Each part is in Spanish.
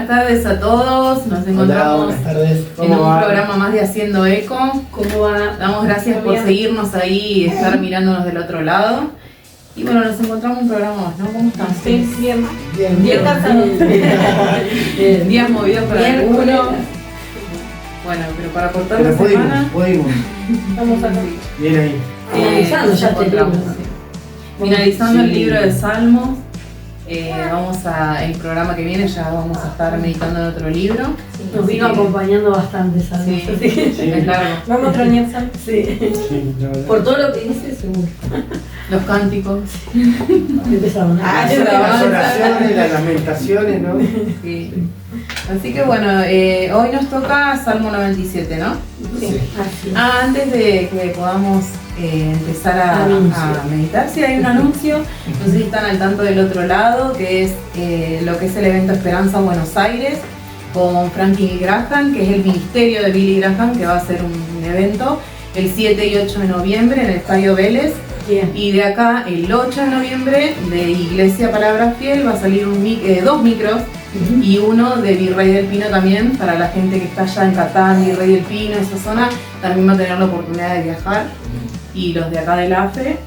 buenas tardes a todos. Nos encontramos en un programa más de Haciendo Eco. ¿Cómo va? Damos gracias por seguirnos ahí y estar mirándonos del otro lado. Y bueno, nos encontramos en un programa más, ¿no? ¿Cómo están? Sí, bien. Bien cansados. Días movidos para algunos. Bueno, pero para cortar la semana. Podemos. Vamos acá. Bien ahí. Finalizando ya este libro. Finalizando el libro de Salmos. El programa que viene ya vamos a estar meditando en otro libro. Sí, nos vino acompañando bastante Salmos. Sí, es largo. Vamos a extrañar Salmos. Sí. Por todo lo que dice, seguro. Los cánticos. Empezaron. Las oraciones, las lamentaciones, ¿no? Sí. Así que bueno, hoy nos toca Salmo 97, ¿no? Sí. Antes de que podamos empezar a meditar, sí hay un anuncio, no sé si están al tanto del otro lado, que es lo que es el evento Esperanza Buenos Aires con Franklin Graham, que es el ministerio de Billy Graham, que va a ser un evento el 7 y 8 de noviembre en el Estadio Vélez. Bien. Y de acá, el 8 de noviembre, de Iglesia Palabra Fiel, va a salir dos micros y uno de Virrey del Pino también, para la gente que está allá en Catán, Virrey del Pino, esa zona, también va a tener la oportunidad de viajar. Y los de acá del AFE.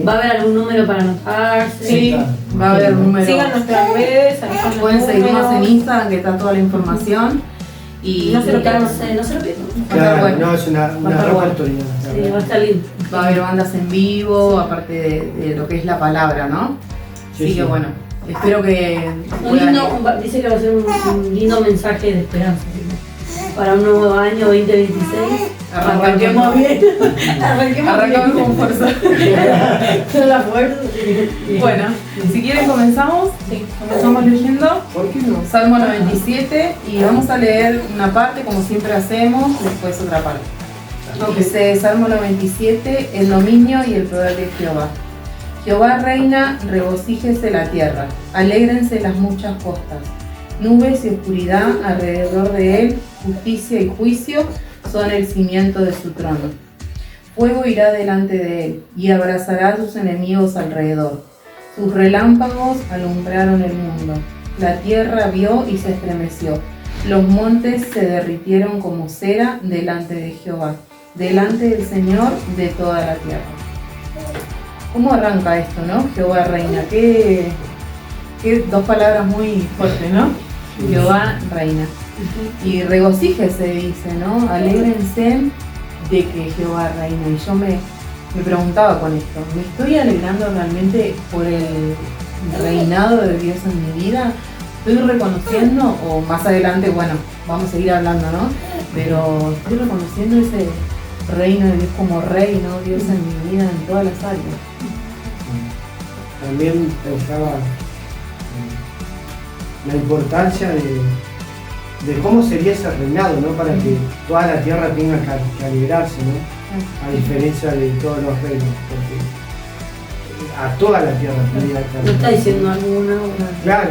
¿Va a haber algún número para anotarse? Sí, va a haber números. Sigan nuestras redes, pueden seguirnos en Instagram, que está toda la información. Y no se lo pierdan. No se lo pierdan. Claro, bueno. no, es una gran oportunidad. Sí, va a estar lindo. Va a haber bandas en vivo, aparte de lo que es la palabra, ¿no? Sí, así que bueno, espero que... Dice que va a ser un lindo mensaje de esperanza, ¿sí? Para un nuevo año 2026. Arranquemos bien. Arrancamos con fuerza. La fuerza. Bueno, si quieren comenzamos. Sí. Comenzamos leyendo. ¿Por qué no? Salmo 97 y vamos a leer una parte como siempre hacemos, después otra parte. Dice Salmo 97, el dominio y el poder de Jehová. Jehová reina, regocíjese la tierra, alégrense las muchas costas. Nubes y oscuridad alrededor de él, justicia y juicio son el cimiento de su trono. Fuego irá delante de él y abrazará a sus enemigos alrededor. Sus relámpagos alumbraron el mundo. La tierra vio y se estremeció. Los montes se derritieron como cera delante de Jehová, delante del Señor de toda la tierra. ¿Cómo arranca esto, no? Jehová reina. Qué dos palabras muy fuertes, ¿no? Jehová reina. Y regocíjese, dice, ¿no? Alégrense de que Jehová reina. Y yo me preguntaba con esto, ¿me estoy alegrando realmente por el reinado de Dios en mi vida? ¿Estoy reconociendo, o más adelante, bueno, vamos a seguir hablando, ¿no? Pero estoy reconociendo ese reino de Dios como rey, ¿no? Dios en mi vida, en todas las áreas. También pensaba la importancia de cómo sería ese reinado, ¿no? Para que toda la tierra tenga que alegrarse, ¿no? A diferencia de todos los reinos, porque a toda la tierra tendría que alegrarse. No está diciendo alguna. Claro,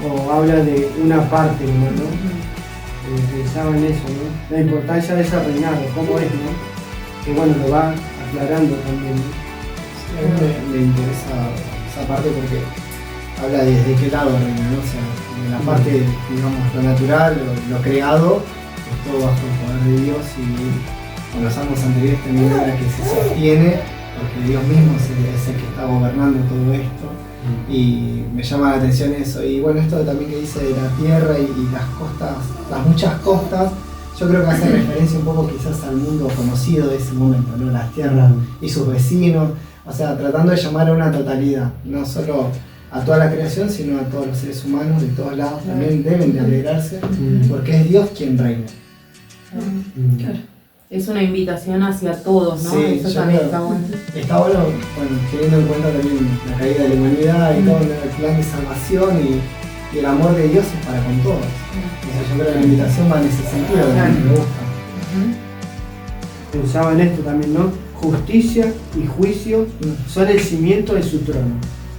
o habla de una parte, ¿no? Pensaba en eso, ¿no? La importancia de ese reinado, cómo es, ¿no? Que bueno, lo va aclarando también, ¿no? Me interesa esa parte porque habla desde qué lado reina, ¿no? O sea, en la parte, digamos, lo natural, lo creado, es todo bajo el poder de Dios, y con los salmos anteriores también habla que se sostiene porque Dios mismo es el que está gobernando todo esto, y me llama la atención eso. Y bueno, esto también que dice de la tierra y las costas, las muchas costas, yo creo que hace referencia un poco quizás al mundo conocido de ese momento, ¿no? Las tierras y sus vecinos, o sea, tratando de llamar a una totalidad, no solo a toda la creación, sino a todos los seres humanos de todos lados. También deben de alegrarse, porque es Dios quien reina. Claro. Es una invitación hacia todos, ¿no? Sí, eso también está bueno. Está bueno, teniendo en cuenta también la caída de la humanidad y todo el plan de salvación, y el amor de Dios es para con todos. O sea, yo creo que la invitación va en ese sentido, me gusta. Pensaba en esto también, ¿no? Justicia y juicio son el cimiento de su trono.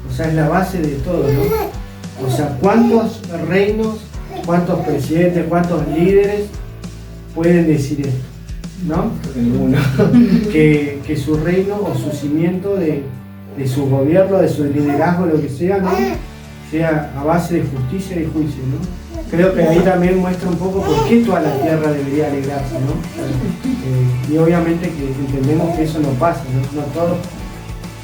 O sea, es la base de todo, ¿no? O sea, ¿cuántos reinos, cuántos presidentes, cuántos líderes pueden decir esto? ¿No? Ninguno. Que su reino o su cimiento de su gobierno, de su liderazgo, lo que sea, ¿no? Sea a base de justicia y juicio, ¿no? creo que ahí también muestra un poco por qué toda la tierra debería alegrarse, ¿no? Y obviamente que entendemos que eso no pasa, ¿no? No todos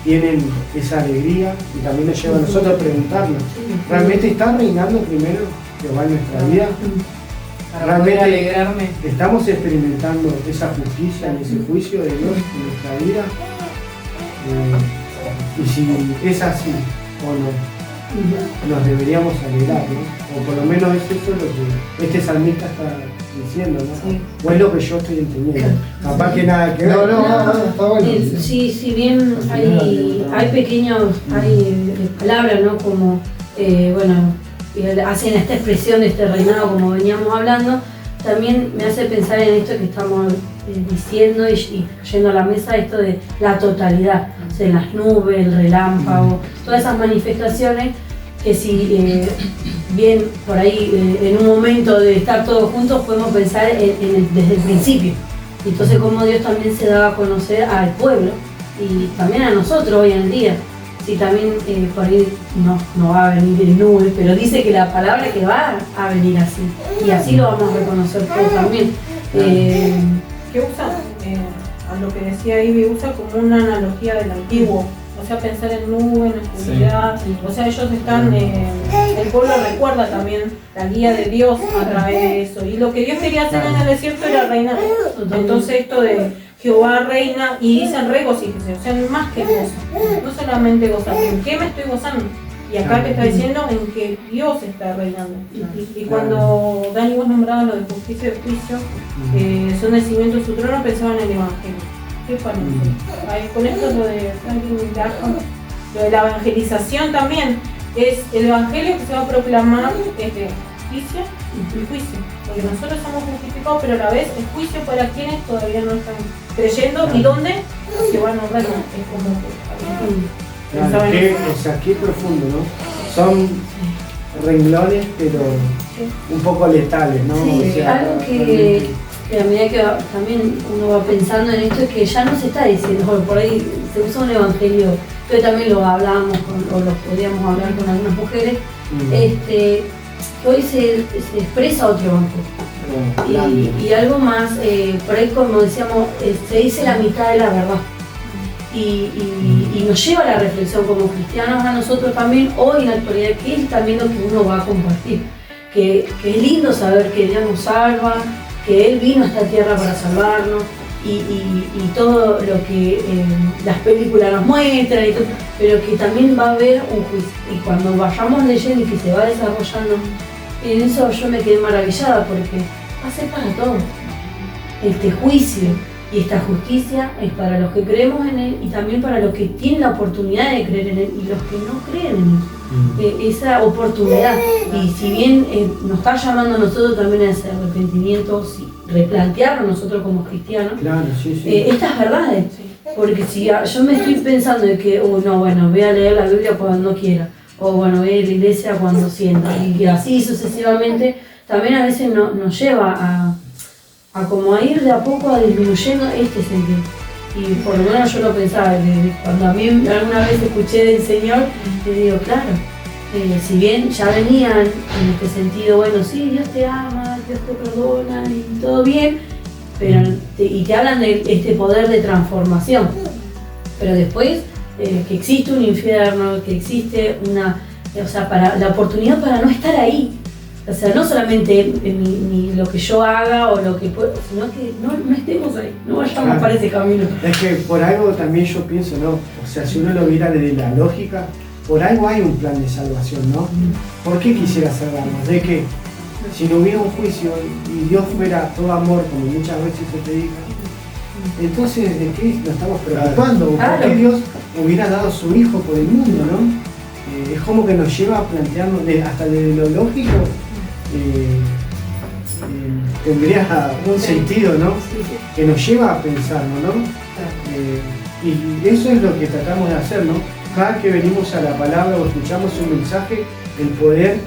tienen esa alegría y también nos lleva a nosotros a preguntarnos, ¿realmente está reinando primero Jehová en nuestra vida? Para poder alegrarme. ¿Estamos experimentando esa justicia y ese juicio de Dios en nuestra vida? Y si es así o no, nos deberíamos alegrar, ¿no? O por lo menos es eso lo que este salmista está diciendo, ¿no? Sí. O es lo que yo estoy entendiendo. Capaz que nada que ver. No, está bueno. Sí, si bien hay pequeños, hay palabras, ¿no? Como, bueno, hacen esta expresión de este reinado como veníamos hablando, también me hace pensar en esto que estamos diciendo y yendo a la mesa, esto de la totalidad, o sea, las nubes, el relámpago, todas esas manifestaciones que si bien por ahí en un momento de estar todos juntos podemos pensar desde el principio. Entonces cómo Dios también se daba a conocer al pueblo y también a nosotros hoy en día. Sí, también por ahí no va a venir de nubes, pero dice que la palabra que va a venir así. Y así lo vamos a reconocer todos también. Que usa, a lo que decía Ivy, usa como una analogía del antiguo. O sea, pensar en nubes, en oscuridad. Sí. O sea, ellos están, el pueblo recuerda también la guía de Dios a través de eso. Y lo que Dios quería hacer en el desierto era reinar. Entonces esto de Jehová reina y dicen regocíjese, o sea, más que gozo, no solamente gozar, ¿en qué me estoy gozando? Y acá te está diciendo en que Dios está reinando. Y cuando Dani vos nombrado lo de justicia y juicio, son el cimiento de su trono, pensaban en el Evangelio. ¿Qué parece? Con esto lo de Franklin Graham, lo de la evangelización también, es el Evangelio que se va a proclamar de justicia y juicio. Porque nosotros somos justificados, pero a la vez el juicio para quienes todavía no están creyendo y dónde se van a honrar. Es como que o sea, qué profundo, ¿no? Son renglones, pero un poco letales, ¿no? Sí, o sea, algo que a medida que también uno va pensando en esto es que ya no se está diciendo, por ahí se usa un evangelio, que también lo hablábamos o lo podíamos hablar con algunas mujeres, que hoy se expresa otro evangelio. Y algo más, por ahí como decíamos, se dice la mitad de la verdad. Y nos lleva a la reflexión como cristianos a nosotros también, hoy en la actualidad, que es también lo que uno va a compartir. Que es lindo saber que Dios nos salva, que Él vino a esta tierra para salvarnos y todo lo que las películas nos muestran, y todo, pero que también va a haber un juicio. Y cuando vayamos leyendo y que se va desarrollando, en eso yo me quedé maravillada porque va a ser para todos. Este juicio y esta justicia es para los que creemos en Él y también para los que tienen la oportunidad de creer en Él y los que no creen en Él. Esa oportunidad, y si bien nos está llamando a nosotros también a ese arrepentimiento, replantearnos nosotros como cristianos, claro, estas verdades. Porque si yo me estoy pensando de que, no, bueno, voy a leer la Biblia cuando quiera, o bueno, voy a ir a la iglesia cuando sienta, y así sucesivamente, también a veces nos lleva a como a ir de a poco disminuyendo este sentido. Y por lo menos yo lo pensaba, cuando a mí alguna vez escuché del Señor, le digo, claro, si bien ya venían en este sentido, bueno, sí, Dios te ama, Dios te perdona y todo bien, pero y te hablan de este poder de transformación, pero después que existe un infierno, que existe para la oportunidad para no estar ahí. O sea, no solamente ni lo que yo haga o lo que puedo, sino que no estemos ahí, no vayamos para ese camino. Es que por algo también yo pienso, ¿no? O sea, si uno lo viera desde la lógica, por algo hay un plan de salvación, ¿no? ¿Por qué quisiera salvarnos? De que si no hubiera un juicio y Dios fuera todo amor, como muchas veces se predica, entonces ¿de qué nos estamos preocupando? ¿Por qué Dios hubiera dado a su Hijo por el mundo, no? Es como que nos lleva a plantearnos, hasta de lo lógico, tendría un sentido, ¿no? Que nos lleva a pensarlo, ¿no? Y eso es lo que tratamos de hacer, ¿no? Cada que venimos a la palabra o escuchamos un mensaje, el poder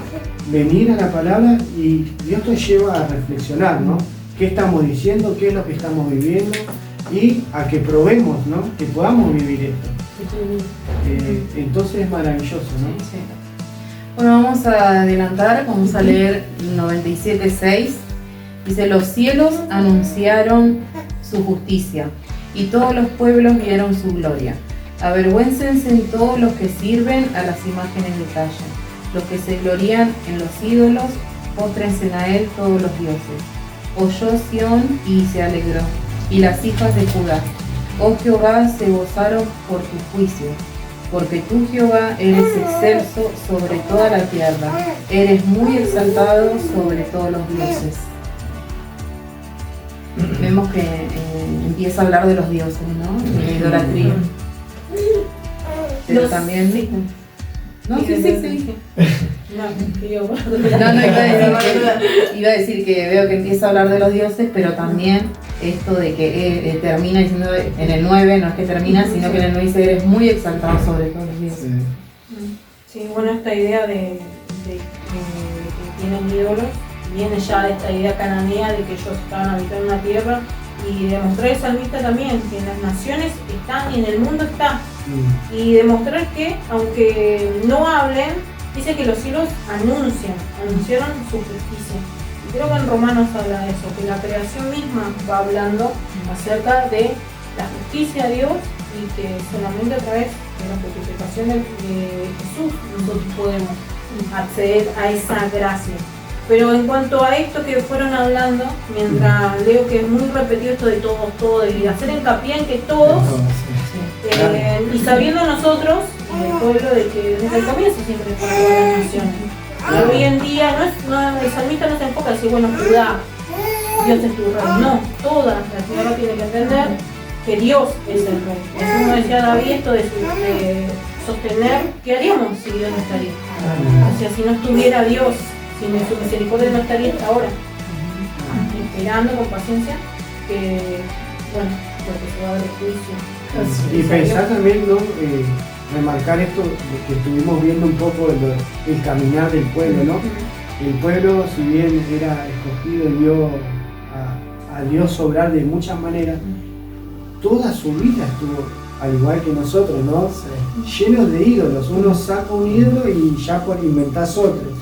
venir a la palabra y Dios nos lleva a reflexionar, ¿no? ¿Qué estamos diciendo? ¿Qué es lo que estamos viviendo? Y a que probemos, ¿no? Que podamos vivir esto. Entonces es maravilloso, ¿no? Bueno, vamos a adelantar, vamos a leer 97:6. Dice, los cielos anunciaron su justicia y todos los pueblos vieron su gloria. Avergüéncense en todos los que sirven a las imágenes de talla. Los que se glorían en los ídolos, póstrense a él todos los dioses. Oyó Sión y se alegró, y las hijas de Judá. Oh Jehová, se gozaron por tu juicio, porque tú, Jehová, eres excelso sobre toda la tierra, eres muy exaltado sobre todos los dioses. Vemos que empieza a hablar de los dioses, ¿no? De la idolatría. Pero también... No, sí. Iba a decir que veo que empieza a hablar de los dioses, pero también esto de que termina diciendo en el 9, no es que termina, sino que en el 9 dice, eres muy exaltado sobre todos los dioses. Sí, bueno, esta idea de que tienen ídolos, viene ya de esta idea cananea de que ellos estaban habitando una tierra, y demostrar el salmista también que en las naciones están y en el mundo está. Y demostrar que, aunque no hablen, dice que los cielos anunciaron su justicia. Y creo que en Romanos habla de eso, que la creación misma va hablando acerca de la justicia de Dios y que solamente a través de la justificación de Jesús nosotros podemos acceder a esa gracia. Pero en cuanto a esto que fueron hablando, mientras leo que es muy repetido esto de todos, y hacer hincapié en que todos, y sabiendo nosotros, en el pueblo, de que desde el comienzo siempre fue todas las naciones. Y hoy en día el salmista no se enfoca en decir, bueno, Judá, Dios es tu rey. No, toda la tierra tiene que entender que Dios es el rey. Eso como decía David, esto de sostener, ¿qué haríamos si Dios no estaría? O sea, si no estuviera Dios, si su misericordia no estaría hasta ahora, esperando con paciencia que, bueno, porque se va a dar el juicio. Y pensar también, ¿no? Remarcar esto que estuvimos viendo un poco el caminar del pueblo, ¿no? El pueblo, si bien era escogido y vio a Dios obrar de muchas maneras, toda su vida estuvo, al igual que nosotros, ¿no? Llenos de ídolos. Uno saca un ídolo y ya por inventás otro.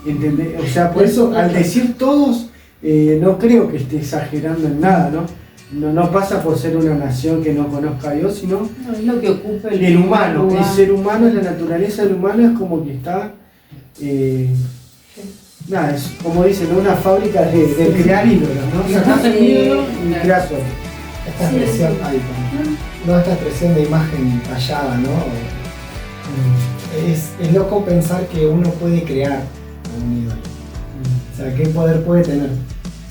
¿Entendés? O sea, por eso al decir todos, no creo que esté exagerando en nada, ¿no? No pasa por ser una nación que no conozca a Dios, sino es lo que ocupa el humano. El ser humano, la naturaleza del humano es como que está, nada, es como dicen, ¿no? Una fábrica de crear ídolos, ¿no? Sacás un ídolo y creas otro. Esta expresión, esta expresión de imagen tallada, ¿no? Es loco pensar que uno puede crear un ídolo. O sea, ¿qué poder puede tener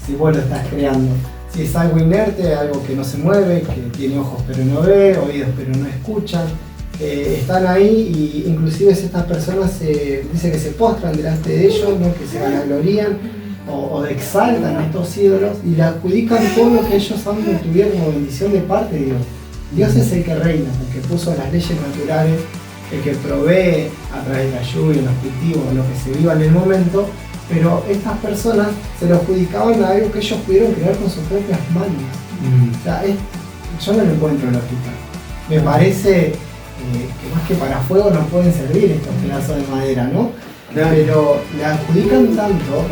si vos lo estás creando? Si es algo inerte, algo que no se mueve, que tiene ojos pero no ve, oídos pero no escuchan, están ahí, y inclusive si estas personas dice que se postran delante de ellos, ¿no? Que se vanaglorían o exaltan a estos ídolos y le adjudican todo lo que ellos han obtenido como bendición de parte de Dios. Dios es el que reina, el que puso las leyes naturales, el que provee a través de la lluvia, los cultivos, lo que se viva en el momento. Pero estas personas se lo adjudicaban a algo que ellos pudieron crear con sus propias manos. O sea, yo no le encuentro lógica. Me parece que más que para fuego nos pueden servir estos pedazos de madera, ¿no? Pero le adjudican tanto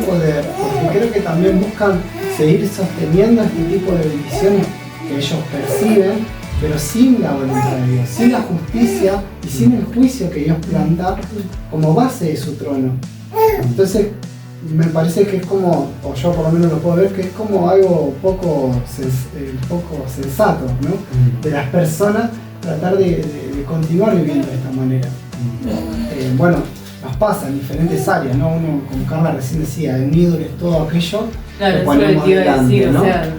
poder, porque creo que también buscan seguir sosteniendo este tipo de bendiciones que ellos perciben, pero sin la voluntad de Dios, sin la justicia y sin el juicio que Dios planta como base de su trono. Entonces me parece que es como, o yo por lo menos lo puedo ver, que es como algo poco sensato, ¿no? De las personas tratar de continuar viviendo de esta manera. Bueno, nos pasa en diferentes áreas, ¿no? Uno, como Carla recién decía, el ídolo es todo aquello que ponemos delante, ¿no? O sea,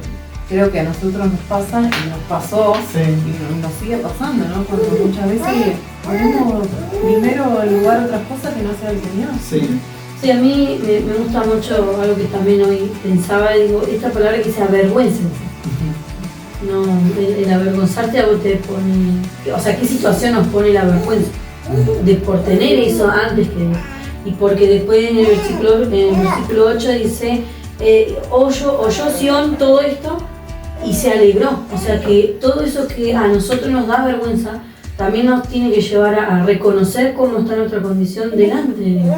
creo que a nosotros nos pasa y nos pasó, y nos sigue pasando, ¿no? Cuando muchas veces ponemos primero en lugar otras cosas que no sea el Señor. Sí, a mí me gusta mucho algo que también hoy pensaba, digo, esta palabra que dice avergüéncense. No, el avergonzarte a vos te pone, o sea, ¿qué situación nos pone la vergüenza? De por tener eso antes que, y porque después en el versículo 8 dice, oyó Sión todo esto y se alegró. O sea que todo eso que a nosotros nos da vergüenza, también nos tiene que llevar a reconocer cómo está nuestra condición delante de Dios.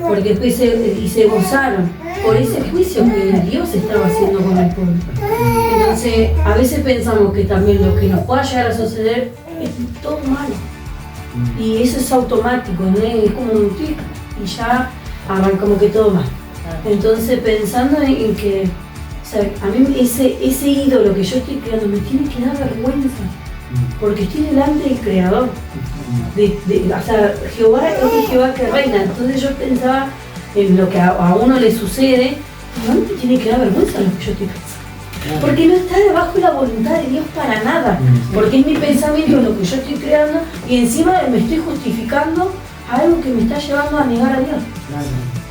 Porque después se gozaron por ese juicio que Dios estaba haciendo con el pueblo. Entonces, a veces pensamos que también lo que nos pueda llegar a suceder es todo malo. Y eso es automático, ¿no? Es como un clic y ya arrancamos que todo mal. Entonces, pensando en que, o sea, a mí ese ídolo que yo estoy creando me tiene que dar vergüenza. Porque estoy delante del Creador. O sea, Jehová es Jehová que reina. Entonces yo pensaba en lo que a uno le sucede, y a mí me tiene que dar vergüenza lo que yo estoy pensando. Porque no está debajo de la voluntad de Dios para nada. Porque es mi pensamiento lo que yo estoy creando y encima me estoy justificando algo que me está llevando a negar a Dios.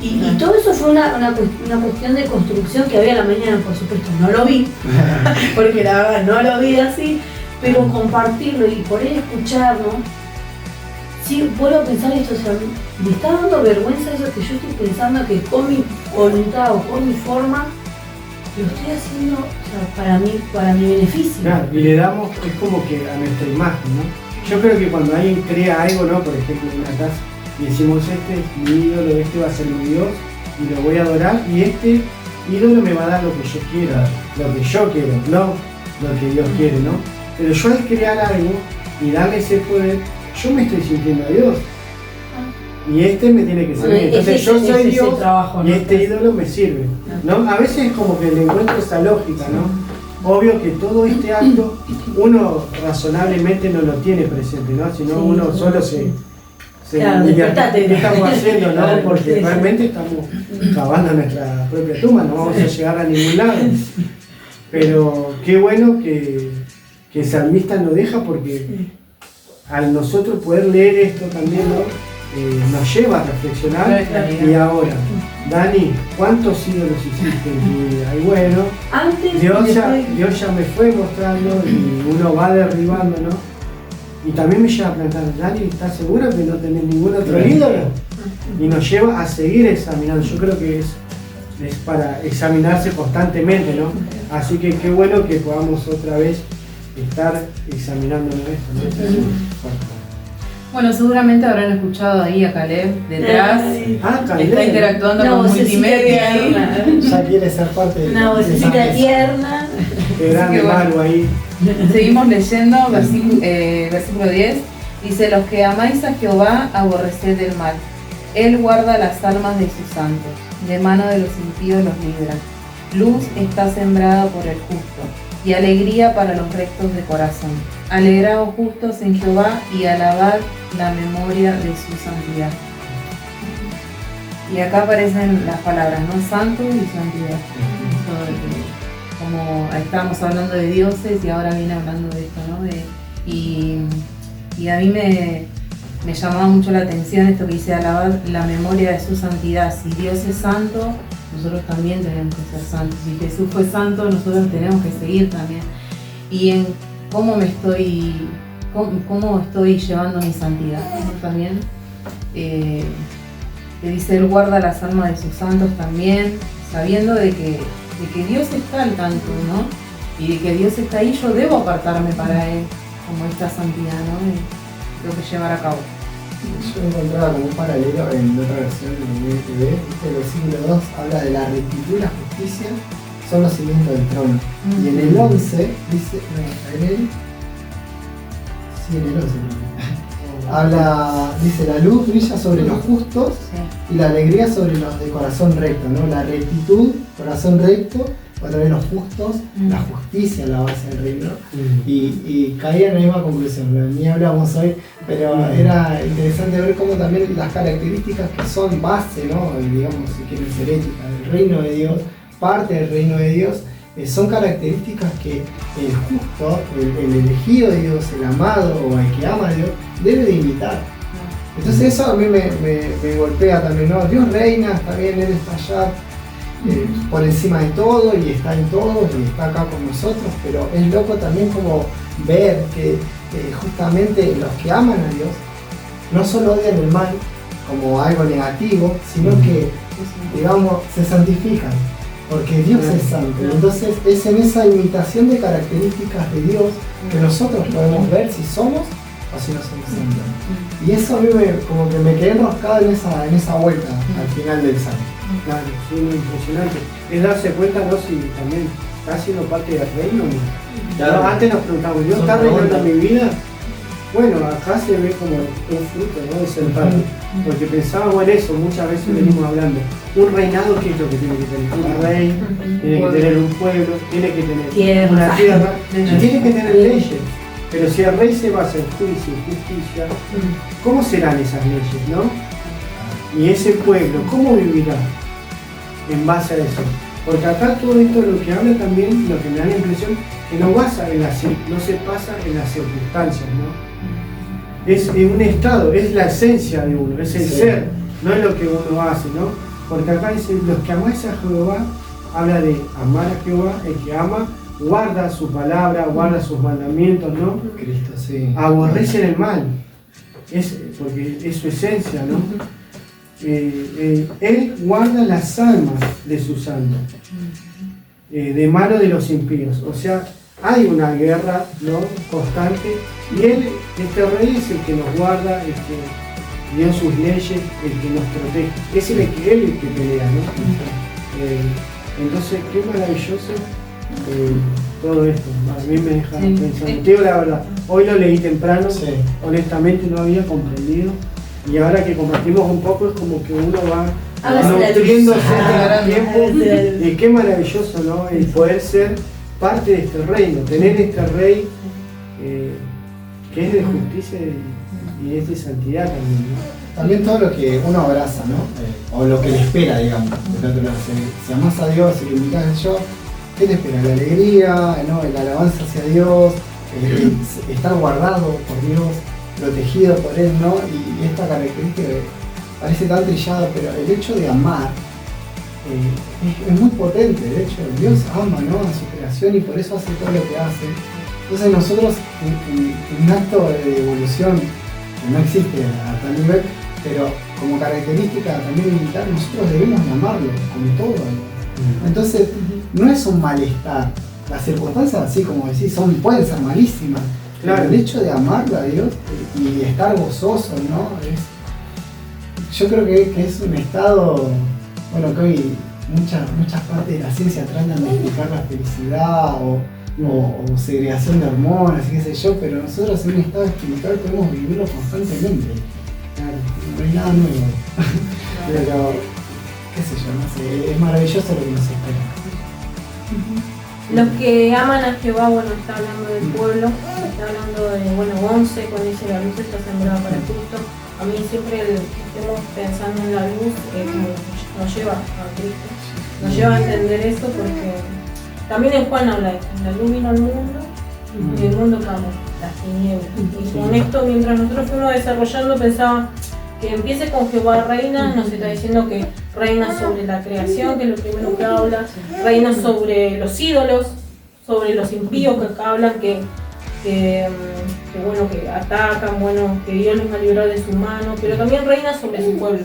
Y todo eso fue una cuestión de construcción que había a la mañana, por supuesto, no lo vi, porque la verdad no lo vi así, pero compartirlo y por ahí escucharlo, sí, vuelvo a pensar esto, o sea, me está dando vergüenza eso que yo estoy pensando que con mi voluntad o con mi forma, lo estoy haciendo, o sea, para mi beneficio. Claro, y le damos, es como que a nuestra imagen, ¿no? Yo creo que cuando alguien crea algo, ¿no? Por ejemplo, en una casa, y decimos, este es mi ídolo, este va a ser mi Dios, y lo voy a adorar, y este ídolo me va a dar lo que yo quiera, lo que yo quiero, no lo que Dios quiere, ¿no? Pero yo al crear algo y darle ese poder, yo me estoy sintiendo a Dios. Y este me tiene que servir. Entonces yo soy Dios trabajo, ¿no? Y este ídolo me sirve, ¿no? A veces es como que le encuentro esa lógica, ¿no? Obvio que todo este acto uno razonablemente no lo tiene presente, ¿no? Sino uno solo se claro, ¿qué estamos haciendo, no? Porque realmente estamos cavando nuestra propia tumba, no vamos a llegar a ningún lado. Pero qué bueno que el salmista nos deja, porque al nosotros poder leer esto también, ¿no? Nos lleva a reflexionar. Y ahora, Dani, ¿cuántos ídolos hiciste en tu vida? Y bueno, Dios ya me fue mostrando y uno va derribando, ¿no? Y también me lleva a plantear, Dani, ¿estás seguro que no tenés ningún otro ídolo? Y nos lleva a seguir examinando. Yo creo que es para examinarse constantemente, ¿no? Así que qué bueno que podamos otra vez estar examinándonos esto, ¿no? Bueno, seguramente habrán escuchado ahí a Caleb detrás. Caleb está interactuando con multimedia ahí. Ya quiere ser parte de una vocecita tierna. Qué grande malo ahí. Seguimos leyendo, versículo 10. Dice, los que amáis a Jehová, aborreced el mal. Él guarda las almas de sus santos. De mano de los impíos los libra. Luz está sembrada por el justo, y alegría para los rectos de corazón. Alegraos justos en Jehová y alabad la memoria de su santidad. Y acá aparecen las palabras, ¿no? Santos y santidad. Como estábamos hablando de dioses y ahora viene hablando de esto, ¿no? Y a mí me llamaba mucho la atención esto que dice, alabad la memoria de su santidad. Si Dios es santo, nosotros también tenemos que ser santos. Si Jesús fue santo, nosotros tenemos que seguir también. Y en cómo estoy llevando mi santidad, ¿no? También que dice, Él guarda las almas de sus santos también, sabiendo de que Dios está al tanto, ¿no? Y de que Dios está ahí, yo debo apartarme para Él, como esta santidad, ¿no? Y tengo que llevar a cabo. Yo encontraba como un paralelo en otra versión de NTV, el versículo 2 habla de la rectitud y la justicia son los cimientos del trono. Y en el 11 dice, dice, la luz brilla sobre los justos y la alegría sobre los de corazón recto, ¿no? La rectitud, corazón recto, otra vez los justos, la justicia, la base del reino. Y caía en la misma conclusión, ni hablamos hoy, pero era interesante ver cómo también las características que son base, ¿no? Digamos, si quieren ser éticas del reino de Dios, parte del reino de Dios, son características que el justo, el elegido de Dios, el amado o el que ama a Dios, debe de imitar. Entonces eso a mí me golpea también, ¿no? Dios reina, está bien, Él está allá por encima de todo y está en todo y está acá con nosotros, pero es loco también como ver que justamente los que aman a Dios no solo odian el mal como algo negativo, sino que, digamos, se santifican. Porque Dios es santo. Entonces es en esa imitación de características de Dios que nosotros podemos ver si somos o si no son santos. Y eso a mí como que me quedé enroscado en esa vuelta al final del salmo. Claro, sí, muy impresionante. Es darse cuenta, ¿no? Si también está haciendo parte del reino. Claro. No, antes nos preguntamos, ¿Dios está reinando en mi vida? Bueno, acá se ve como un fruto, ¿no? De ser parte. Porque pensábamos en eso, muchas veces venimos hablando. Un reinado, ¿qué es lo que tiene que tener? Un rey, tiene que tener un pueblo, tiene que tener Tierra. una tierra, y tiene que tener leyes. Pero si el rey se basa en juicio y justicia, ¿cómo serán esas leyes, no? Y ese pueblo, ¿cómo vivirá en base a eso? Porque acá todo esto lo que habla también, lo que me da la impresión, que no se pasa en las circunstancias, ¿no? Es un estado, es la esencia de uno, es el ser, no es lo que uno hace, ¿no? Porque acá dice, los que amáis a Jehová, habla de amar a Jehová, el que ama, guarda su palabra, guarda sus mandamientos, ¿no? Cristo, sí. Aborrecen el mal, porque es su esencia, ¿no? Él guarda las almas de sus santos, de mano de los impíos. O sea, hay una guerra, ¿no? Constante, y él, este rey, es el que nos guarda, el que dio sus leyes, el que nos protege. Es el que pelea, ¿no? Entonces, qué maravilloso todo esto. A mí me deja pensando. Te digo la verdad, hoy lo leí temprano, honestamente no había comprendido. Y ahora que compartimos un poco, es como que uno va nutriéndose al tiempo. Y qué maravilloso, ¿no? El poder ser parte de este reino, tener este rey que es de justicia y es de santidad también, ¿no? También todo lo que uno abraza, ¿no? O lo que le espera, digamos. Del otro lado. Si amás a Dios y lo invitas a Dios, ¿qué te espera? La alegría, ¿no? La alabanza hacia Dios, estar guardado por Dios, protegido por Él, ¿no? Y esta característica que parece tan trillada, pero el hecho de amar es muy potente. De hecho, Dios ama, ¿no? A su creación y por eso hace todo lo que hace. Entonces nosotros, en un acto de evolución que no existe a tal nivel, pero como característica también militar, nosotros debemos de amarlo, como todo. Entonces, no es un malestar. Las circunstancias, así como decís, pueden ser malísimas. Claro. Pero el hecho de amarlo a Dios y estar gozoso, ¿no? Yo creo que es un estado, bueno, que hoy muchas partes de la ciencia tratan de explicar la felicidad o segregación de hormonas y qué sé yo, pero nosotros en un estado espiritual podemos vivirlo constantemente. Claro, no hay nada nuevo. Pero, qué sé yo, no sé, es maravilloso lo que nos espera. Los que aman a Jehová, bueno, está hablando del pueblo, está hablando de, bueno, 11, cuando dice la luz está sembrada para Cristo. A mí siempre estemos pensando en la luz, nos lleva a Cristo, nos lleva a entender eso porque también en Juan habla de esto, la luz vino al mundo y el mundo cambió, las tinieblas. Y con esto, mientras nosotros fuimos desarrollando, pensaba que empiece con Jehová reina, nos está diciendo que reina sobre la creación, que es lo primero que habla, reina sobre los ídolos, sobre los impíos que acá hablan, que bueno, que atacan, bueno, que Dios los va a librar de su mano, pero también reina sobre su pueblo,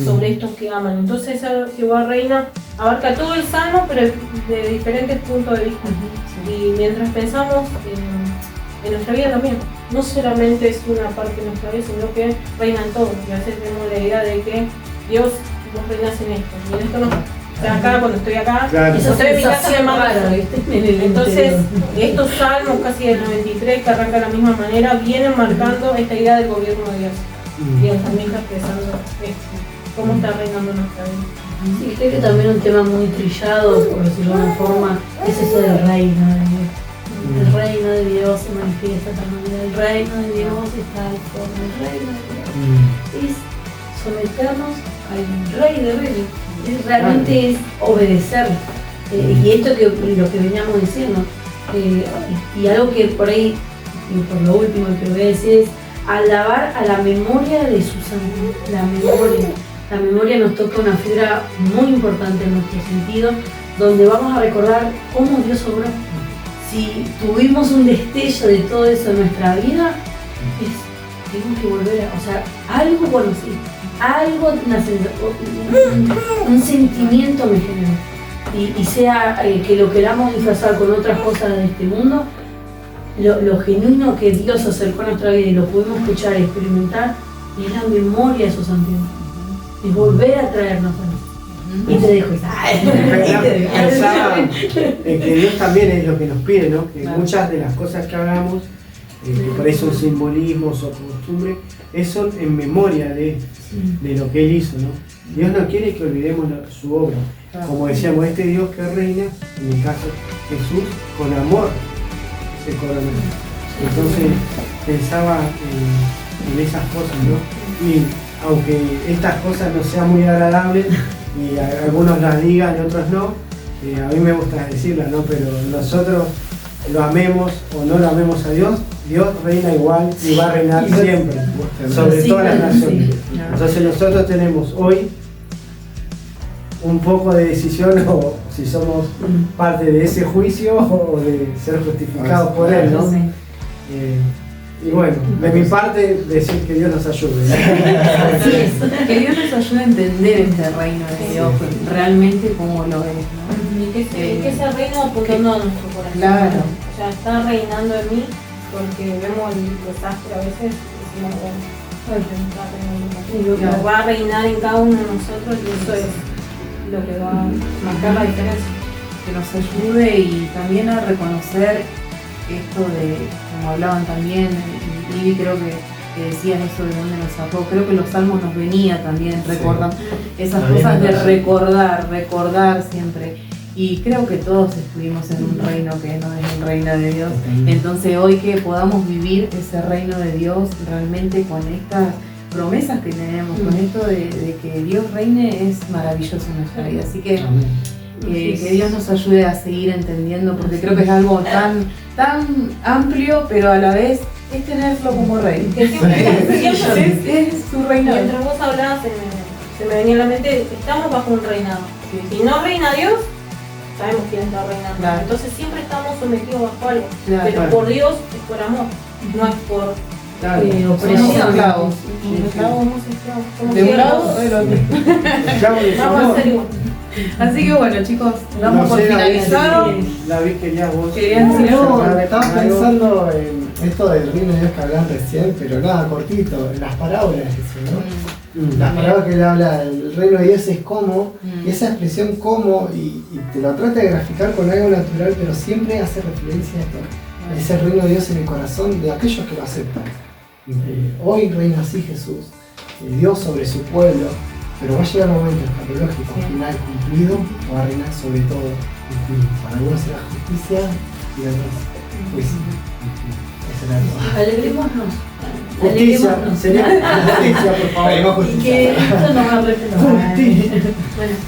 sobre estos que aman. Entonces esa Jehová reina abarca todo el salmo, pero de diferentes puntos de vista. Y mientras pensamos en nuestra vida también, no solamente es una parte de nuestra vida, sino que reinan todos. Y a veces tenemos la idea de que Dios, vos reinas en esto, y en esto no. O sea, acá, cuando estoy acá, claro. estoy en mi casa de mamá. Entonces, interior. estos salmos casi del 93, que arrancan de la misma manera, vienen marcando esta idea del gobierno de Dios. Dios también está expresando esto, cómo está reinando nuestra vida. Sí, creo que también un tema muy trillado, por decirlo de alguna forma, es eso del reino de Dios. El reino de Dios se manifiesta de tal manera, el reino de Dios está en forma, el reino de Dios es someternos al Rey de Reyes, realmente es obedecer. Y esto lo que veníamos diciendo, y algo que por ahí, y por lo último que voy a decir es alabar a la memoria de su santo, la memoria. La memoria nos toca una fibra muy importante en nuestro sentido, donde vamos a recordar cómo Dios obró. Si tuvimos un destello de todo eso en nuestra vida, tenemos que volver a, o sea, algo conocí, algo, un sentimiento me generó. Y sea que lo queramos disfrazar con otras cosas de este mundo, lo genuino que Dios se acercó a nuestra vida y lo podemos escuchar y experimentar, es la memoria de esos antiguos. Es volver a traernos a Dios. Y te dejo Pensaba que Dios también es lo que nos pide, ¿no? Que muchas de las cosas que hablamos, que por ahí son simbolismos o costumbres, son en memoria de lo que Él hizo, ¿no? Dios no quiere que olvidemos su obra. Como decíamos, este Dios que reina, en mi caso Jesús, con amor se coronó. Entonces pensaba en esas cosas, ¿no? Y aunque estas cosas no sean muy agradables, y algunos las digan y otros no, a mí me gusta decirlas, ¿no? Pero nosotros lo amemos o no lo amemos a Dios, Dios reina igual y va a reinar siempre, sobre todas las naciones. Entonces nosotros tenemos hoy un poco de decisión, o si somos parte de ese juicio o de ser justificados por Él, ¿no? Y bueno, de mi parte, decir que Dios nos ayude. Así es, que Dios nos ayude a entender este reino de Dios realmente como lo es, ¿no? Y que ese reino apuntando a nuestro corazón. Claro. O sea, está reinando en mí, porque vemos el desastre a veces y decimos, bueno, está reinando en mí. Lo va a reinar en cada uno de nosotros y eso es lo que va a marcar la diferencia. Que nos ayude y también a reconocer esto de, como hablaban también, y creo que decías eso de dónde nos sacó, creo que los salmos nos venía también, recordan esas cosas de recordar siempre. Y creo que todos estuvimos en un reino que no es el reino de Dios. Entonces hoy que podamos vivir ese reino de Dios realmente con estas promesas que tenemos, con esto de que Dios reine, es maravilloso en nuestra vida. Así que que Dios nos ayude a seguir entendiendo, porque creo que es algo tan amplio, pero a la vez es tenerlo como rey. Que siempre Es su reinado. Mientras vos hablabas, se me venía a la mente, estamos bajo un reinado. Si no reina Dios, sabemos quién está reinando. Claro. Entonces siempre estamos sometidos bajo algo. Claro. Pero por Dios es por amor, no es por Somos esclavos. somos esclavos. Somos De un siervos. lado o del otro. Vamos a ser igual. Así que bueno, chicos, damos por finalizado. David, querías vos. Querías decir No, algo. me estaba pensando en esto del reino de Dios que hablaban recién, pero nada, cortito, en las parábolas de Jesús, ¿no? Las parábolas que él habla, el reino de Dios es como, y esa expresión como, y te lo trata de graficar con algo natural, pero siempre hace referencia a esto. Es el reino de Dios en el corazón de aquellos que lo aceptan. Hoy reina así Jesús, Dios sobre su pueblo, pero va a llegar un momento escatológico final cumplido, va a reinar sobre todo. Para algunos será justicia y otros juicio. Alegrémonos. Justicia, sería justicia, por favor. Y que esto nos va a respetar.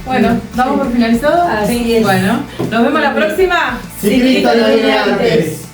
Bueno, damos por finalizado. Así es. Bueno, nos vemos la próxima. Si Cristo no viene antes.